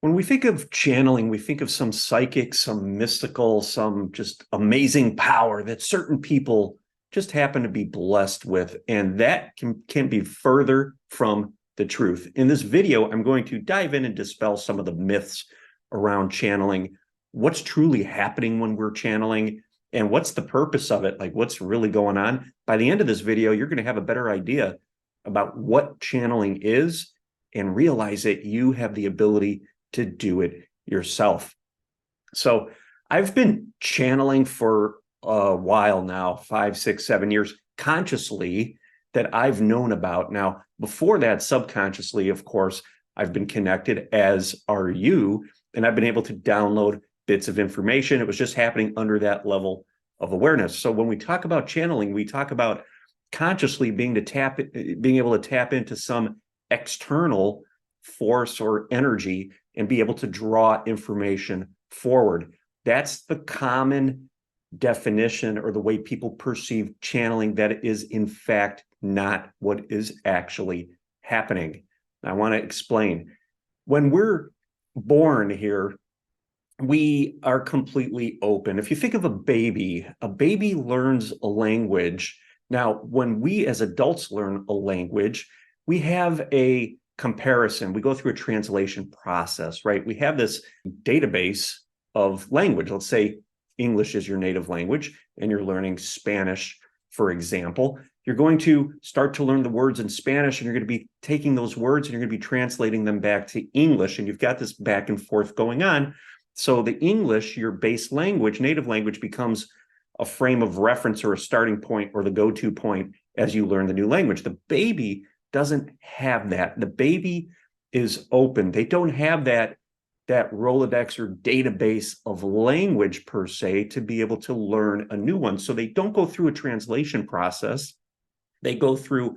When we think of channeling, we think of some psychic, some mystical, some just amazing power that certain people just happen to be blessed with. And that can be further from the truth. In this video, I'm going to dive in and dispel some of the myths around channeling, what's truly happening when we're channeling, and what's the purpose of it, like what's really going on. By the end of this video, you're going to have a better idea about what channeling is and realize that you have the ability to do it yourself. So I've been channeling for a while now, 5, 6, 7 years, consciously, that I've known about. Now, before that, subconsciously, of course, I've been connected, as are you, and I've been able to download bits of information. It was just happening under that level of awareness. So when we talk about channeling, we talk about consciously being able to tap into some external force or energy and be able to draw information forward. That's the common definition, or the way people perceive channeling, that it is in fact not what is actually happening. I want to explain. When we're born here, we are completely open. If you think of a baby learns a language. Now, when we as adults learn a language, we have a comparison. We go through a translation process, right? We have this database of language. Let's say English is your native language and you're learning Spanish, for example. You're going to start to learn the words in Spanish, and you're going to be taking those words and you're going to be translating them back to English. And you've got this back and forth going on. So the English, your base language, native language, becomes a frame of reference or a starting point or the go-to point as you learn the new language. The baby doesn't have that. The baby is open. They don't have that Rolodex or database of language per se to be able to learn a new one. So they don't go through a translation process. They go through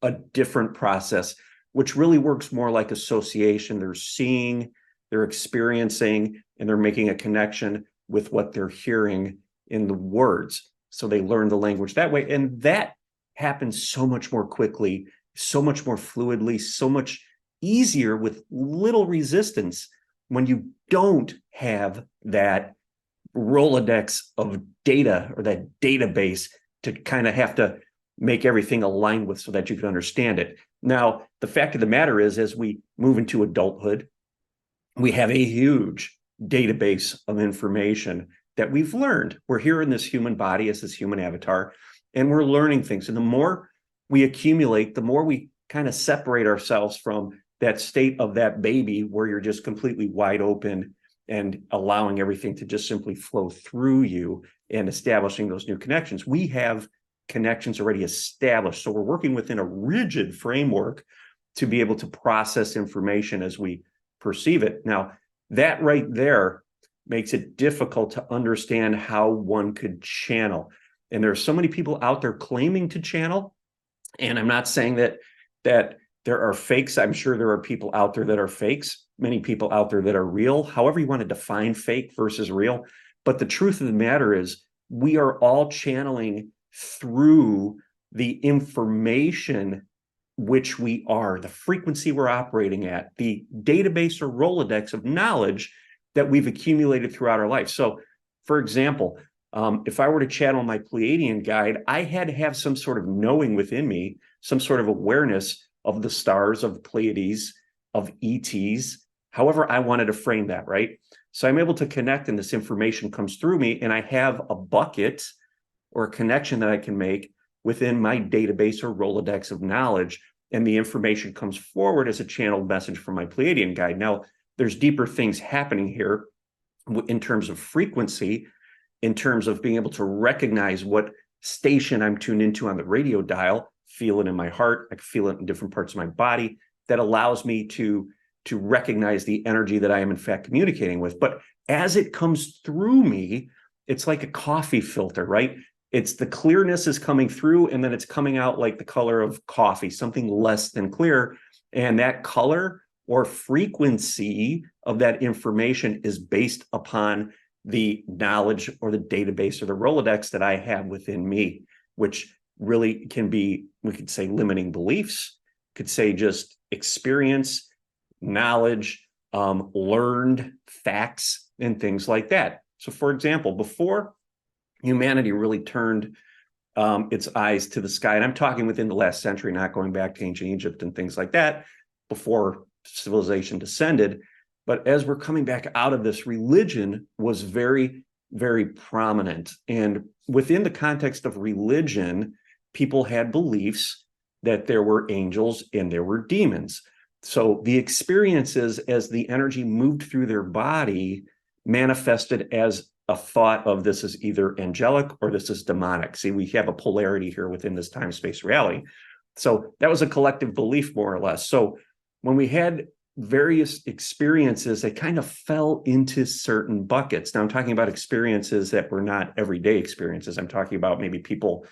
a different process, which really works more like association. They're seeing, they're experiencing, and they're making a connection with what they're hearing in the words. So they learn the language that way. And that happens so much more quickly, so much more fluidly, so much easier with little resistance when you don't have that Rolodex of data or that database to kind of have to make everything align with so that you can understand it. Now, the fact of the matter is, as we move into adulthood, we have a huge database of information that we've learned. We're here in this human body as this human avatar, and we're learning things. And the more we accumulate, the more we kind of separate ourselves from that state of that baby where you're just completely wide open and allowing everything to just simply flow through you and establishing those new connections. We have connections already established. So we're working within a rigid framework to be able to process information as we perceive it. Now, that right there makes it difficult to understand how one could channel. And there are so many people out there claiming to channel. And I'm not saying that there are fakes. I'm sure there are people out there that are fakes, many people out there that are real, however you want to define fake versus real. But the truth of the matter is, we are all channeling through the information which we are, the frequency we're operating at, the database or Rolodex of knowledge that we've accumulated throughout our life. So, for example, if I were to channel my Pleiadian guide, I had to have some sort of knowing within me, some sort of awareness of the stars, of the Pleiades, of ETs, however I wanted to frame that, right? So I'm able to connect, and this information comes through me, and I have a bucket or a connection that I can make within my database or Rolodex of knowledge, and the information comes forward as a channeled message from my Pleiadian guide. Now, there's deeper things happening here in terms of frequency, in terms of being able to recognize what station I'm tuned into on the radio dial, feel it in my heart, I can feel it in different parts of my body, that allows me to recognize the energy that I am in fact communicating with. But as it comes through me, it's like a coffee filter, right? It's the clearness is coming through, and then it's coming out like the color of coffee, something less than clear. And that color or frequency of that information is based upon the knowledge or the database or the Rolodex that I have within me, which really can be, we could say, limiting beliefs, could say just experience, knowledge, learned facts and things like that. So, for example, before humanity really turned its eyes to the sky, and I'm talking within the last century, not going back to ancient Egypt and things like that, before civilization descended. But as we're coming back out of this, religion was very, very prominent. And within the context of religion, people had beliefs that there were angels and there were demons. So the experiences as the energy moved through their body manifested as a thought of this is either angelic or this is demonic. See, we have a polarity here within this time-space reality. So that was a collective belief, more or less. So when we had various experiences, they kind of fell into certain buckets. Now I'm talking about experiences that were not everyday experiences. I'm talking about maybe people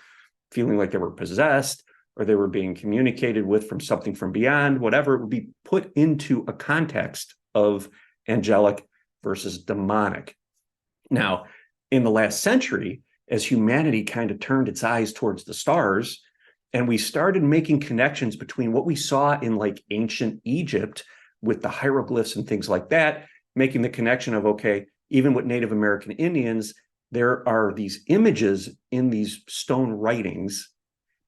feeling like they were possessed, or they were being communicated with from something from beyond, whatever. It would be put into a context of angelic versus demonic. Now, in the last century, as humanity kind of turned its eyes towards the stars, and we started making connections between what we saw in like ancient Egypt with the hieroglyphs and things like that, making the connection of, okay, even with Native American Indians, there are these images in these stone writings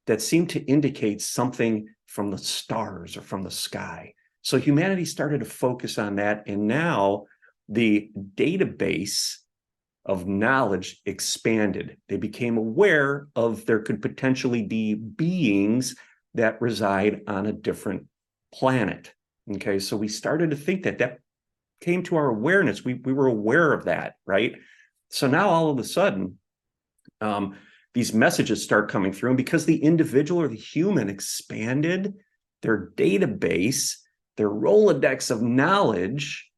that seem to indicate something from the stars or from the sky. So humanity started to focus on that. And now the database of knowledge expanded. They became aware of there could potentially be beings that reside on a different planet. Okay, so we started to think that that came to our awareness. We were aware of that, right? So now all of a sudden, these messages start coming through, and because the individual or the human expanded their database, their Rolodex of knowledge,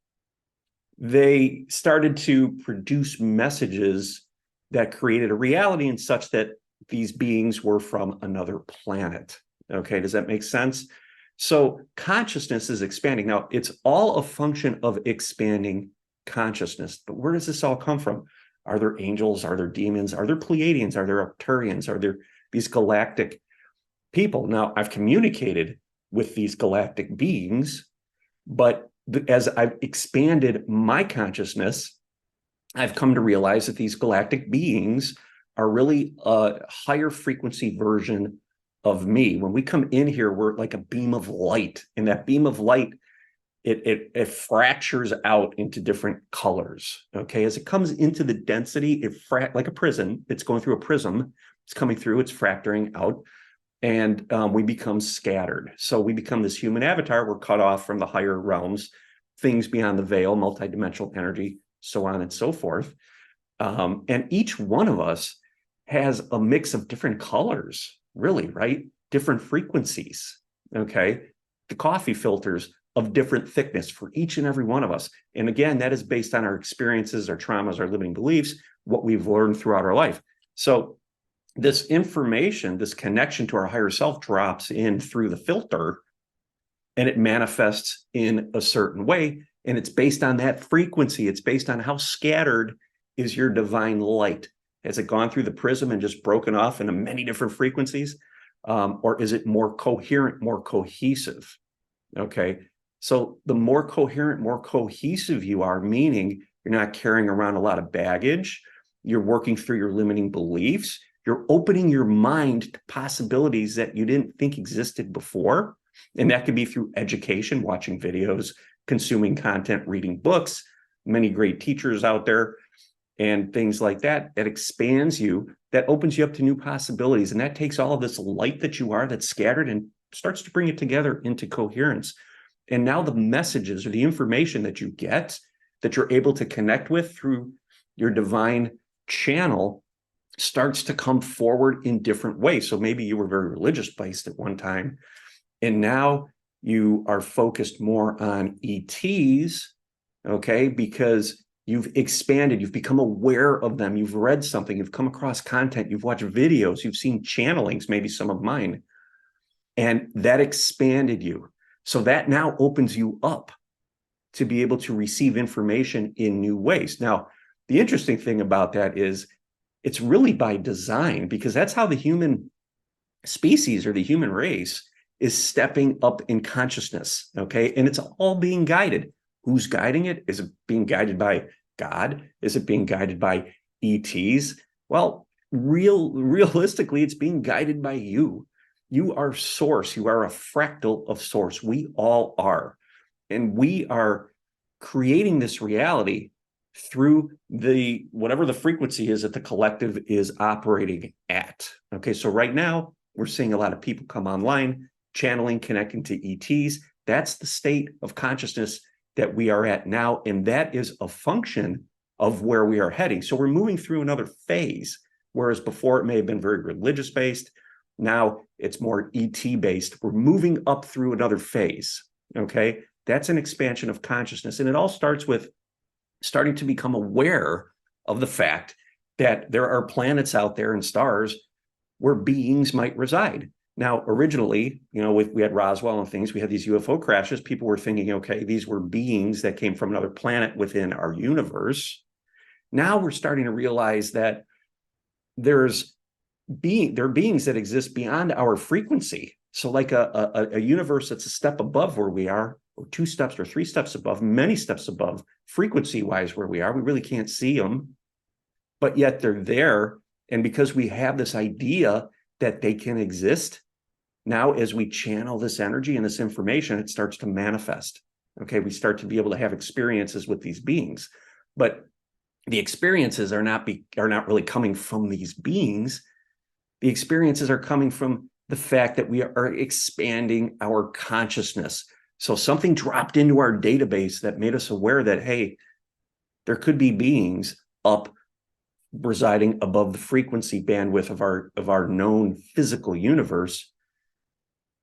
they started to produce messages that created a reality in such that these beings were from another planet. Okay, does that make sense? So consciousness is expanding. Now, it's all a function of expanding consciousness, but where does this all come from? Are there angels? Are there demons? Are there Pleiadians? Are there Arcturians? Are there these galactic people? Now, I've communicated with these galactic beings, but as I've expanded my consciousness, I've come to realize that these galactic beings are really a higher frequency version of me. When we come in here, we're like a beam of light, and that beam of light, it fractures out into different colors. Okay, as it comes into the density, like a prism. It's going through a prism. It's coming through. It's fracturing out, and we become scattered. So we become this human avatar. We're cut off from the higher realms, things beyond the veil, multidimensional energy, so on and so forth. And each one of us has a mix of different colors, really, right? Different frequencies. Okay, the coffee filters of different thickness for each and every one of us. And again, that is based on our experiences, our traumas, our limiting beliefs, what we've learned throughout our life. So this information, this connection to our higher self drops in through the filter, and it manifests in a certain way. And it's based on that frequency. It's based on how scattered is your divine light. Has it gone through the prism and just broken off into many different frequencies? Or is it more coherent, more cohesive? Okay. So the more coherent, more cohesive you are, meaning you're not carrying around a lot of baggage, you're working through your limiting beliefs, you're opening your mind to possibilities that you didn't think existed before. And that could be through education, watching videos, consuming content, reading books, many great teachers out there, and things like that. That expands you, that opens you up to new possibilities. And that takes all of this light that you are that's scattered and starts to bring it together into coherence. And now the messages or the information that you get, that you're able to connect with through your divine channel, starts to come forward in different ways. So maybe you were very religious based at one time, and now you are focused more on ETs, okay, because you've expanded, you've become aware of them, you've read something, you've come across content, you've watched videos, you've seen channelings, maybe some of mine, and that expanded you. So that now opens you up to be able to receive information in new ways. Now, the interesting thing about that is it's really by design, because that's how the human species or the human race is stepping up in consciousness, okay? And it's all being guided. Who's guiding it? Is it being guided by God? Is it being guided by ETs? Well, realistically, it's being guided by you. You are source. You are a fractal of source. We all are. And we are creating this reality through the whatever the frequency is that the collective is operating at. Okay, so right now we're seeing a lot of people come online, channeling, connecting to ETs. That's the state of consciousness that we are at now, and that is a function of where we are heading. So we're moving through another phase, whereas before it may have been very religious based. Now it's more ET based. We're moving up through another phase. Okay, that's an expansion of consciousness, and it all starts with starting to become aware of the fact that there are planets out there and stars where beings might reside. Now, originally, we had Roswell and things, we had these UFO crashes. People were thinking, okay, these were beings that came from another planet within our universe. Now we're starting to realize that there are beings that exist beyond our frequency. So like a universe that's a step above where we are, or 2 steps or 3 steps above, many steps above frequency-wise where we are. We really can't see them, but yet they're there. And because we have this idea that they can exist, now as we channel this energy and this information, it starts to manifest. Okay, we start to be able to have experiences with these beings, but the experiences are not really coming from these beings. The experiences are coming from the fact that we are expanding our consciousness. So something dropped into our database that made us aware that, hey, there could be beings up residing above the frequency bandwidth of our known physical universe.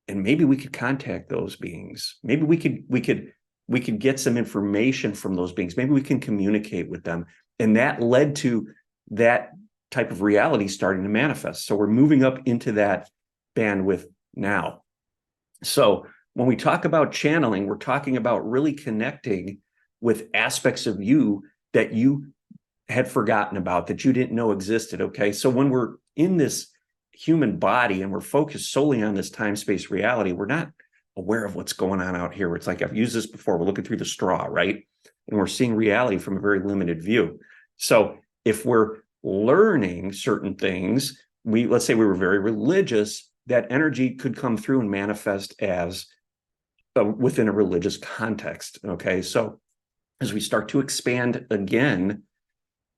And maybe we could contact those beings. Maybe we could get some information from those beings. Maybe we can communicate with them. And that led to that type of reality starting to manifest. So we're moving up into that bandwidth now. So when we talk about channeling, we're talking about really connecting with aspects of you that you had forgotten about, that you didn't know existed. Okay, so when we're in this human body and we're focused solely on this time-space reality, we're not aware of what's going on out here. It's like, I've used this before, we're looking through the straw, right? And we're seeing reality from a very limited view. So if we're learning certain things, let's say we were very religious, that energy could come through and manifest as within a religious context. Okay, so as we start to expand again,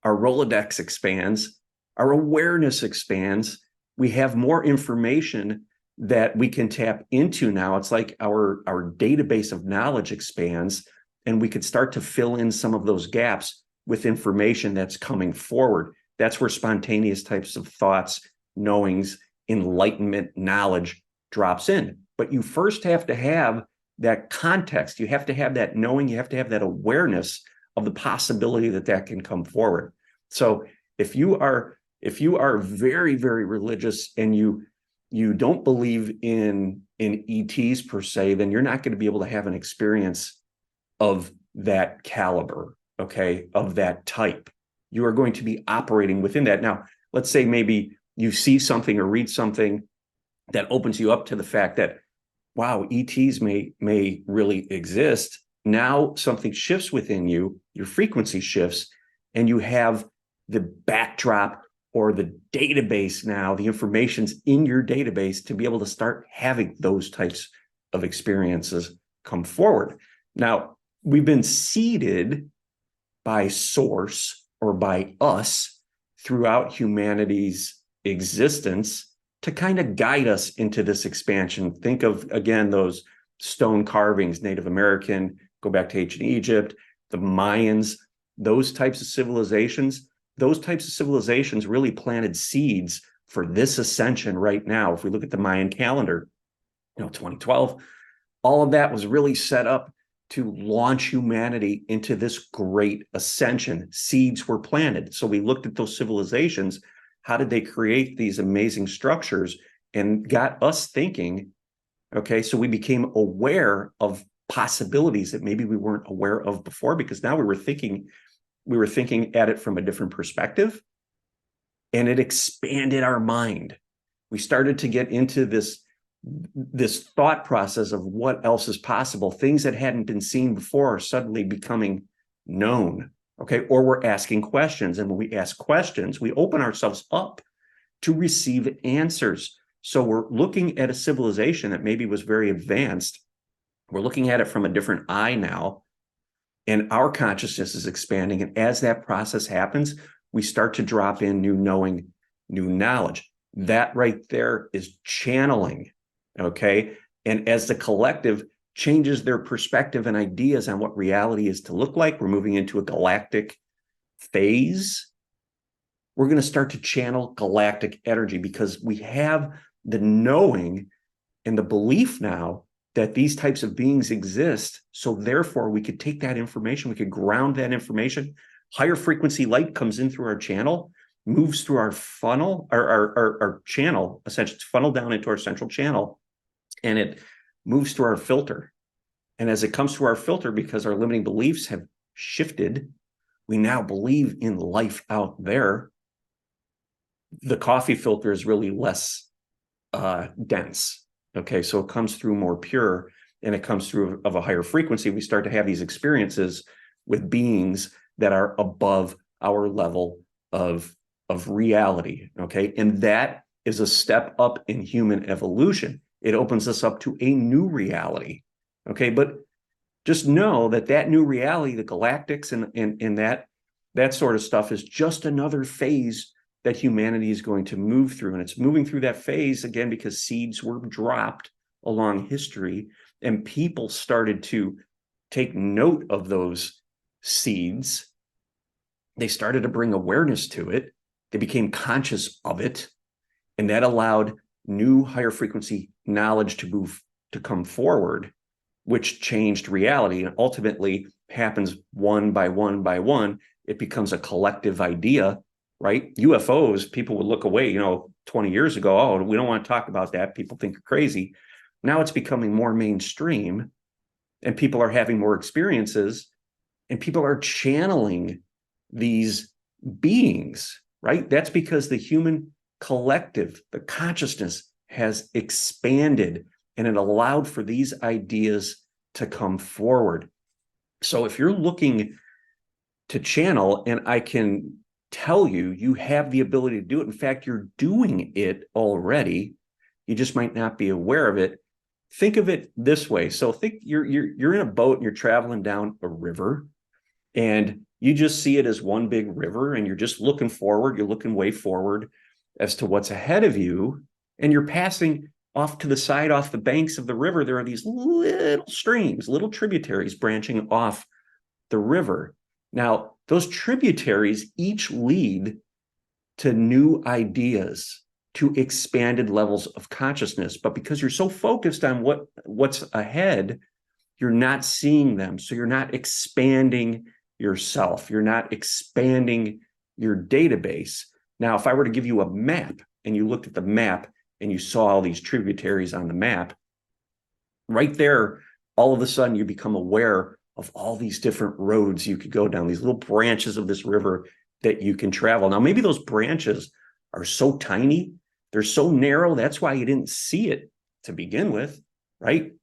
our Rolodex expands, our awareness expands, we have more information that we can tap into now. It's like our database of knowledge expands, and we could start to fill in some of those gaps with information that's coming forward. That's where spontaneous types of thoughts, knowings, enlightenment, knowledge drops in. But you first have to have that context. You have to have that knowing. You have to have that awareness of the possibility that can come forward. So if you are very, very religious and you don't believe in ETs per se, then you're not going to be able to have an experience of that caliber, okay, of that type. You are going to be operating within that. Now, let's say maybe you see something or read something that opens you up to the fact that, wow, ETs may really exist. Now something shifts within you, your frequency shifts, and you have the backdrop or the database now, the information's in your database to be able to start having those types of experiences come forward. Now, we've been seeded by source or by us throughout humanity's existence to kind of guide us into this expansion. Think of, again, those stone carvings, Native American, go back to ancient Egypt, the Mayans, those types of civilizations. Those types of civilizations really planted seeds for this ascension right now. If we look at the Mayan calendar, 2012, all of that was really set up to launch humanity into this great ascension. Seeds were planted. So we looked at those civilizations. How did they create these amazing structures and got us thinking? Okay, so we became aware of possibilities that maybe we weren't aware of before, because now we were thinking at it from a different perspective, and it expanded our mind. We started to get into this this thought process of what else is possible. Things that hadn't been seen before are suddenly becoming known. Okay. Or we're asking questions. And when we ask questions, we open ourselves up to receive answers. So we're looking at a civilization that maybe was very advanced. We're looking at it from a different eye now, and our consciousness is expanding. And as that process happens, we start to drop in new knowing, new knowledge. That right there is channeling. Okay. And as the collective changes their perspective and ideas on what reality is to look like, we're moving into a galactic phase. We're going to start to channel galactic energy because we have the knowing and the belief now that these types of beings exist. So therefore, we could take that information, we could ground that information. Higher frequency light comes in through our channel, moves through our funnel, our channel, essentially it's funneled down into our central channel, and it moves through our filter. And as it comes through our filter, because our limiting beliefs have shifted, we now believe in life out there. The coffee filter is really less dense. Okay, so it comes through more pure, and it comes through of a higher frequency. We start to have these experiences with beings that are above our level of reality. Okay, and that is a step up in human evolution. It opens us up to a new reality. Okay, but just know that that new reality, the galactics and that sort of stuff, is just another phase that humanity is going to move through. And it's moving through that phase again because seeds were dropped along history, and people started to take note of those seeds. They started to bring awareness to it. They became conscious of it, and that allowed new higher frequency knowledge to come forward, which changed reality, and ultimately happens one by one by one. It becomes a collective idea. Right? UFOs, people would look away, 20 years ago. Oh, we don't want to talk about that. People think you're crazy. Now it's becoming more mainstream, and people are having more experiences, and people are channeling these beings, right? That's because the human collective, the consciousness has expanded, and it allowed for these ideas to come forward. So if you're looking to channel, and I can tell you, you have the ability to do it. In fact, you're doing it already. You just might not be aware of it. Think of it this way. So think you're in a boat and you're traveling down a river, and you just see it as one big river, and you're just looking forward. You're looking way forward as to what's ahead of you, and you're passing off to the side, off the banks of the river. There are these little streams, little tributaries branching off the river. Now, those tributaries each lead to new ideas, to expanded levels of consciousness. But because you're so focused on what's ahead, you're not seeing them. So you're not expanding yourself. You're not expanding your database. Now, if I were to give you a map and you looked at the map and you saw all these tributaries on the map, right there, all of a sudden you become aware of all these different roads you could go down, these little branches of this river that you can travel. Now, maybe those branches are so tiny, they're so narrow, that's why you didn't see it to begin with, right?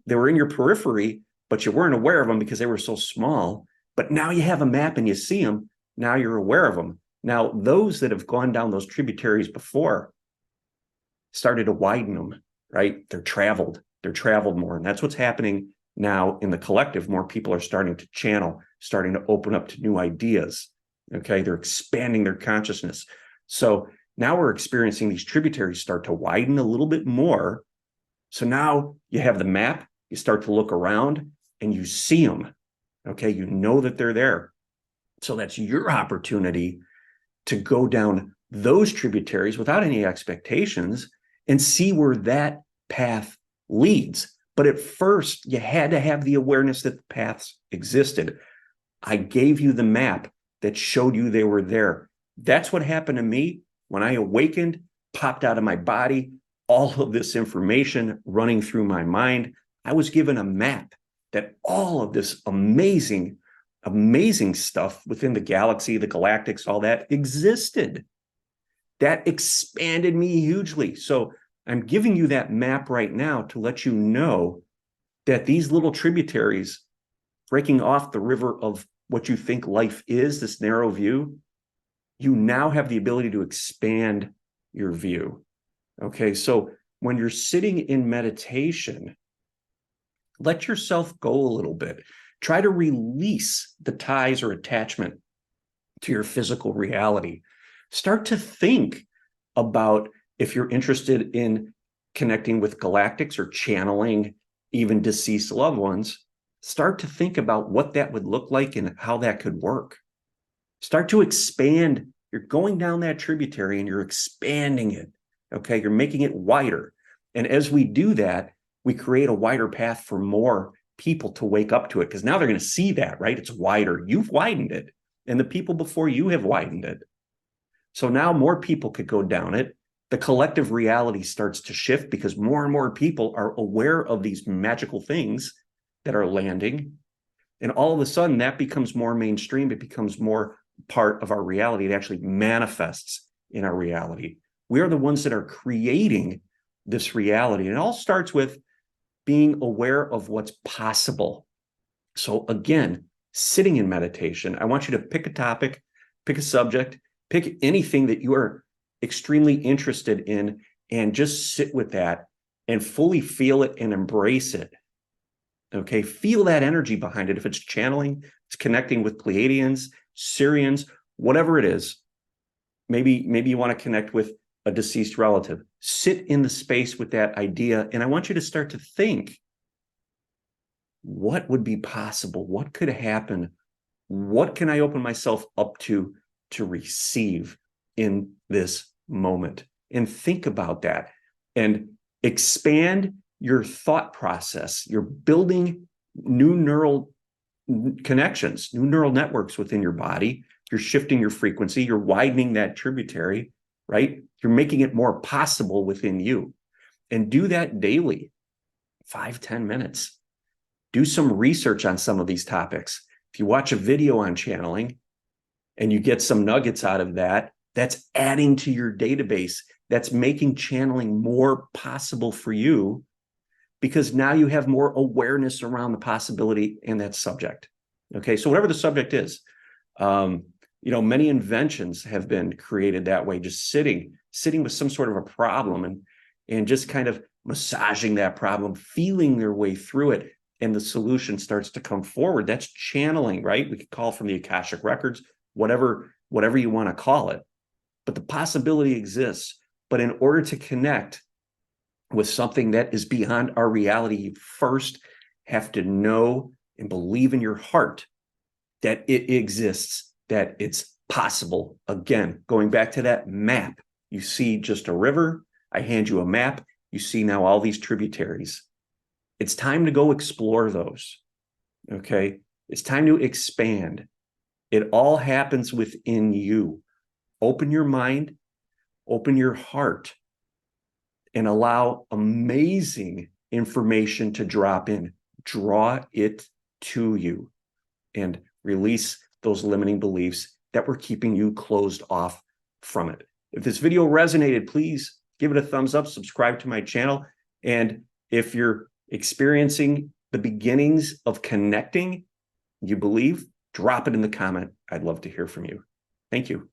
They were in your periphery, but you weren't aware of them because they were so small. But now you have a map and you see them, now you're aware of them. Now, those that have gone down those tributaries before started to widen them, right? They're traveled more. And that's what's happening now in the collective. More people are starting to channel, starting to open up to new ideas. Okay, they're expanding their consciousness. So now we're experiencing these tributaries start to widen a little bit more. So now you have the map, you start to look around and you see them. Okay, you know that they're there. So that's your opportunity to go down those tributaries without any expectations and see where that path leads. But at first, you had to have the awareness that the paths existed. I gave you the map that showed you they were there. That's what happened to me when I awakened, popped out of my body, all of this information running through my mind. I was given a map that all of this amazing, amazing stuff within the galaxy, the galactics, all that existed. That expanded me hugely. So I'm giving you that map right now to let you know that these little tributaries breaking off the river of what you think life is, this narrow view, you now have the ability to expand your view. Okay, so when you're sitting in meditation, let yourself go a little bit. Try to release the ties or attachment to your physical reality. Start to think about, if you're interested in connecting with galactics or channeling even deceased loved ones, start to think about what that would look like and how that could work. Start to expand. You're going down that tributary and you're expanding it. Okay, you're making it wider. And as we do that, we create a wider path for more people to wake up to it, because now they're going to see that, right? It's wider. You've widened it, and the people before you have widened it. So now more people could go down it. The collective reality starts to shift because more and more people are aware of these magical things that are landing. And all of a sudden, that becomes more mainstream. It becomes more part of our reality. It actually manifests in our reality. We are the ones that are creating this reality. And it all starts with being aware of what's possible. So again, sitting in meditation, I want you to pick a topic, pick a subject, pick anything that you are extremely interested in, and just sit with that and fully feel it and embrace it. Okay, feel that energy behind it. If it's channeling, it's connecting with Pleiadians, Syrians, whatever it is. Maybe you want to connect with a deceased relative. Sit in the space with that idea, and I want you to start to think, what would be possible? What could happen? What can I open myself up to receive in this moment? And think about that and expand your thought process. You're building new neural connections, new neural networks within your body. You're shifting your frequency. You're widening that tributary, right? You're making it more possible within you. And do that daily, 5-10 minutes. Do some research on some of these topics. If you watch a video on channeling and you get some nuggets out of that, that's adding to your database. That's making channeling more possible for you, because now you have more awareness around the possibility in that subject. Okay, so whatever the subject is, many inventions have been created that way, just sitting with some sort of a problem and just kind of massaging that problem, feeling their way through it, and the solution starts to come forward. That's channeling, right? We could call from the Akashic Records, whatever you want to call it. But the possibility exists. But in order to connect with something that is beyond our reality, you first have to know and believe in your heart that it exists, that it's possible. Again, going back to that map, you see just a river. I hand you a map. You see now all these tributaries. It's time to go explore those. Okay? It's time to expand. It all happens within you. Open your mind, open your heart, and allow amazing information to drop in. Draw it to you and release those limiting beliefs that were keeping you closed off from it. If this video resonated, please give it a thumbs up, subscribe to my channel. And if you're experiencing the beginnings of connecting, you believe, drop it in the comment. I'd love to hear from you. Thank you.